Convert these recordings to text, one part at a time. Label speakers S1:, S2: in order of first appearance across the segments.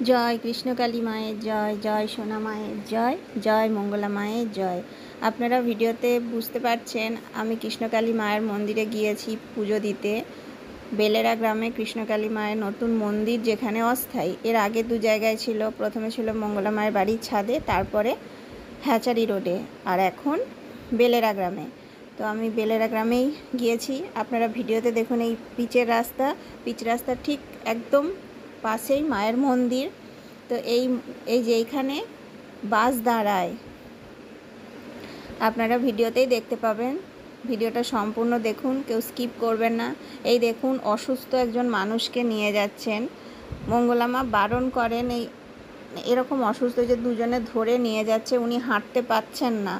S1: জয় কৃষ্ণকালী মায়ের জয়, জয় সোনা মায়ের জয়, জয় মঙ্গলা মায়ের জয়। আপনারা ভিডিওতে বুঝতে পারছেন আমি কৃষ্ণকালী মায়ের মন্দিরে গিয়েছি পুজো দিতে। বেলেরা গ্রামে কৃষ্ণকালী মায়ের নতুন মন্দির, যেখানে অস্থায়ী। এর আগে দু জায়গায় ছিল, প্রথমে ছিল মঙ্গলা মায়ের বাড়ির ছাদে, তারপরে হ্যাচারি রোডে, আর এখন বেলেরা গ্রামে। তো আমি বেলেরা গ্রামেই গিয়েছি। আপনারা ভিডিওতে দেখুন এই পিচ রাস্তা ঠিক একদম পাশেই মায়ের মন্দির। তো এই যে এইখানে বাস দাঁড়ায়, আপনারা ভিডিওতেই দেখতে পাবেন। ভিডিওটা সম্পূর্ণ দেখুন, কেউ স্কিপ করবেন না। এই দেখুন, অসুস্থ একজন মানুষকে নিয়ে যাচ্ছেন। মঙ্গলা মা বারণ করেন, এরকম অসুস্থ যে দুজনে ধরে নিয়ে যাচ্ছে, উনি হাঁটতে পাচ্ছেন না।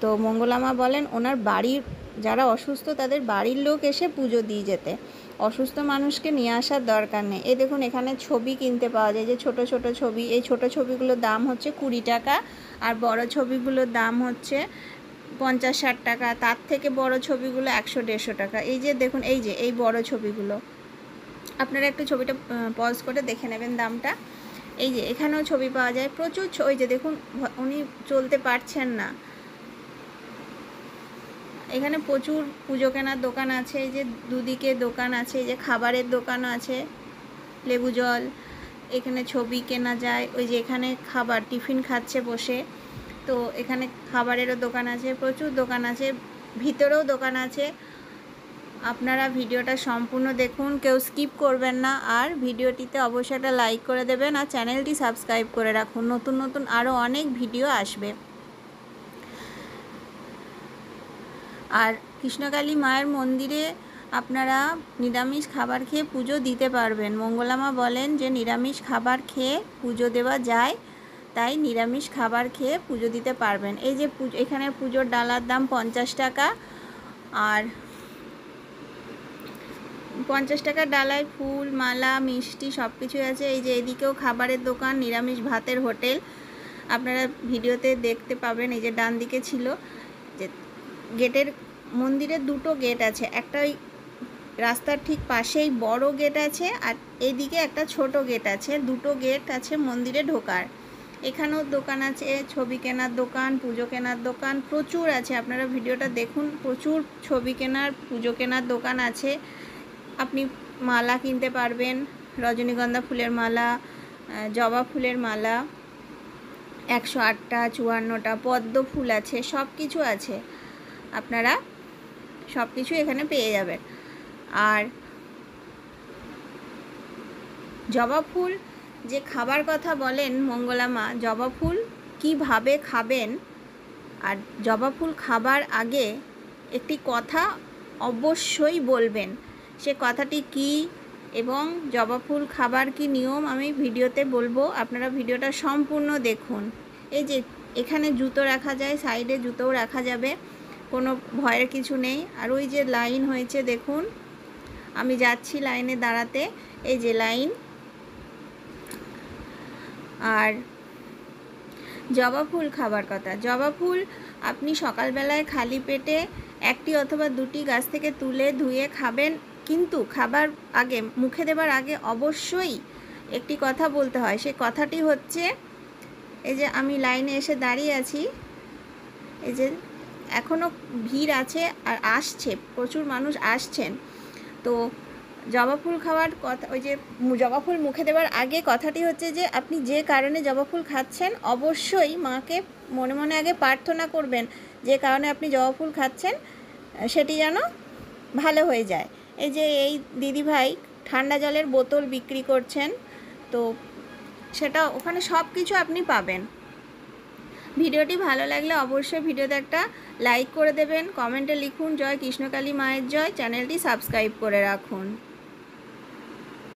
S1: তো মঙ্গলা মা বলেন ওনার বাড়ির যারা অসুস্থ তাদের বাড়ির লোক এসে পুজো দিয়ে যেতে, অসুস্থ মানুষকে নিয়ে আসার দরকার নেই। এই দেখুন, এখানে ছবি কিনতে পাওয়া যায়, যে ছোট ছোট ছবি। এই ছোট ছবিগুলোর দাম হচ্ছে 20 টাকা, আর বড় ছবিগুলোর দাম হচ্ছে 50-60 টাকা। তার থেকে বড় ছবিগুলো 100-150 টাকা। এই যে দেখুন, এই বড় ছবিগুলো, আপনারা একটু ছবিটা পজ করে দেখে নেবেন দামটা। এই যে এখানেও ছবি পাওয়া যায় প্রচুর। ওই যে দেখুন, উনি চলতে পারছেন না। এখানে প্রচুর পুজো কেনার দোকান আছে, এই যে দুদিকে দোকান আছে, এই যে খাবারের দোকান আছে, লেবু জল। এখানে ছবি কেনা যায়, ওই যে এখানে খাবার টিফিন খাচ্ছে বসে। তো এখানে খাবারেরও দোকান আছে, প্রচুর দোকান আছে, ভিতরেও দোকান আছে। আপনারা ভিডিওটা সম্পূর্ণ দেখুন, কেউ স্কিপ করবেন না। আর ভিডিওটিতে অবশ্যই একটা লাইক করে দেবেন, আর চ্যানেলটি সাবস্ক্রাইব করে রাখুন। নতুন নতুন আরও অনেক ভিডিও আসবে। আর কৃষ্ণকালী মায়ের মন্দিরে আপনারা নিরামিষ খাবার খেয়ে পুজো দিতে পারবেন। মঙ্গলা মা বলেন যে নিরামিষ খাবার খেয়ে পুজো দেওয়া যায়, তাই নিরামিষ খাবার খেয়ে পুজো দিতে পারবেন। এই যে এখানে পুজোর ডালার দাম 50 টাকা, আর 50 টাকার ডালায় ফুল, মালা, মিষ্টি সব কিছুই আছে। এই যে এদিকেও খাবারের দোকান, নিরামিষ ভাতের হোটেল, আপনারা ভিডিওতে দেখতে পাবেন। এই যে ডান দিকে ছিল যে গেটের, মন্দিরের দুটো গেট আছে, একটা ওই রাস্তার ঠিক পাশেই বড় গেট আছে, আর এইদিকে একটা ছোট গেট আছে। দুটো গেট আছে মন্দিরে ঢোকার। এখানেও দোকান আছে, ছবি কেনার দোকান, পুজো কেনার দোকান প্রচুর আছে। আপনারা ভিডিওটা দেখুন, প্রচুর ছবি কেনার, পুজো কেনার দোকান আছে। আপনি মালা কিনতে পারবেন, রজনীগন্ধা ফুলের মালা, জবা ফুলের মালা, 108টা 54টা, পদ্ম ফুল আছে, সব কিছু আছে। আপনারা সব কিছু এখানে পেয়ে যাবেন। আর জবা ফুল যে খাবার কথা বলেন মঙ্গলা মা, জবা ফুল কীভাবে খাবেন, আর জবা ফুল খাবার আগে একটি কথা অবশ্যই বলবেন। সে কথাটি কি এবং জবা ফুল খাবার কি নিয়ম আমি ভিডিওতে বলবো, আপনারা ভিডিওটা সম্পূর্ণ দেখুন। এই যে এখানে জুতো রাখা যায়, সাইডে জুতোও রাখা যাবে, কোনো ভয়ের কিছু নেই। আর ওই যে লাইন হয়েছে দেখুন, আমি যাচ্ছি লাইনে দাঁড়াতে, এই যে লাইন। আর জবা ফুল খাবার কথা, জবা ফুল আপনি সকালবেলায় খালি পেটে একটি অথবা দুটি গাছ থেকে তুলে ধুয়ে খাবেন, কিন্তু খাবার আগে, মুখে দেবার আগে অবশ্যই একটি কথা বলতে হয়। সে কথাটি হচ্ছে, এই যে আমি লাইনে এসে দাঁড়িয়ে আছি, এই যে এখনও ভিড় আছে আর আসছে, প্রচুর মানুষ আসছেন। তো জবা ফুল খাওয়ার কথা, ওই যে জবা ফুল মুখে দেওয়ার আগে কথাটি হচ্ছে যে আপনি যে কারণে জবা ফুল খাচ্ছেন অবশ্যই মাকে মনে মনে আগে প্রার্থনা করবেন, যে কারণে আপনি জবা ফুল খাচ্ছেন সেটি যেন ভালো হয়ে যায়। এই যে এই দিদিভাই ঠান্ডা জলের বোতল বিক্রি করছেন, তো সেটা ওখানে সব কিছু আপনি পাবেন। ভিডিওটি ভালো লাগলে অবশ্যই ভিডিওতে একটা লাইক করে দেবেন, কমেন্টে লিখুন জয় কৃষ্ণকালী মায়ের জয়, চ্যানেলটি সাবস্ক্রাইব করে রাখুন।